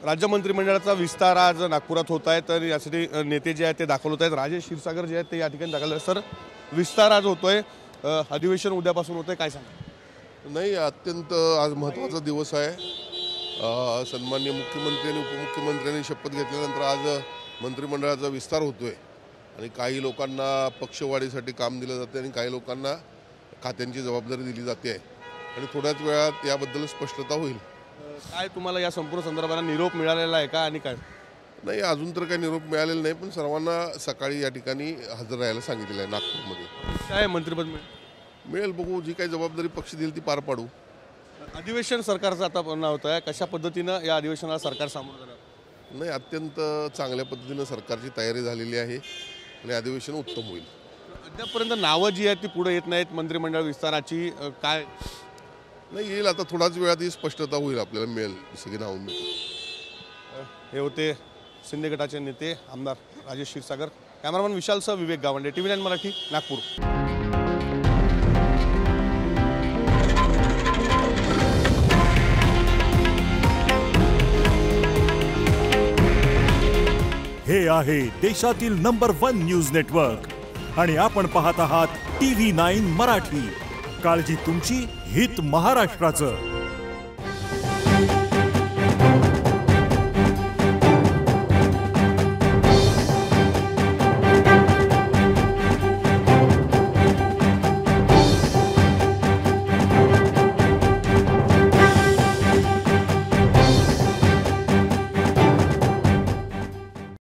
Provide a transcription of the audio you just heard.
राज्य मंत्रिमंडळाचा विस्तार आज नागपुरात होत आहे, तर यासाठी नेते जे आहेत ते दाखल होत आहेत। राजेश क्षीरसागर जे आहेत ते या ठिकाणी दाखल आहेत। सर, विस्तार आज होतोय, अधिवेशन उद्यापासून होतंय, काय सांगा? नाही, अत्यंत आज महत्त्वाचा दिवस आहे। सन्माननीय मुख्यमंत्री आणि उपमुख्यमंत्र्यांनी शपथ घेतल्यानंतर आज मंत्रिमंडळाचा विस्तार होतोय आणि काही लोकांना पक्षवाढीसाठी काम दिलं जाते आणि काही लोकांना खात्यांची जबाबदारी दिली जाते आणि थोड्याच वेळात याबद्दल स्पष्टता होईल। काय तुम्हाला या संपूर्ण संदर्भात निरोप मिळालेला आहे का आणि काय? नाही, अजून तर काही निरोप मिळालेला नाही, पण सर्वांना सकाळी या ठिकाणी हजर राहायला सांगितलेलं आहे। नागपूरमध्ये काय मंत्रिपद मिळेल, बघू, जी काही जबाबदारी पक्ष देईल ती पार पाडू। अधिवेशन सरकारचं आता पूर्ण होत आहे, कशा पद्धतीनं या अधिवेशनाला सरकार सामोरं जाणार? नाही, अत्यंत चांगल्या पद्धतीनं सरकारची तयारी झालेली आहे आणि अधिवेशन उत्तम होईल। अद्यापर्यंत नावं जी आहेत ती पुढे येत नाहीत मंत्रिमंडळ विस्ताराची, काय? नाही, येईल आता, थोडाच वेळात ही स्पष्टता होईल, आपल्याला मिळेल सगळी नावं मिळतील। हे होते शिंदे गटाचे नेते आमदार राजेश क्षीरसागर। कॅमेरामन विशालसह विवेक गावंडे, TV9 मराठी, नागपूर। हे आहे देशातील नंबर 1 न्यूज नेटवर्क आणि आपण पाहत आहात TV9 मराठी। काळजी तुमची, हित महाराष्ट्राचं।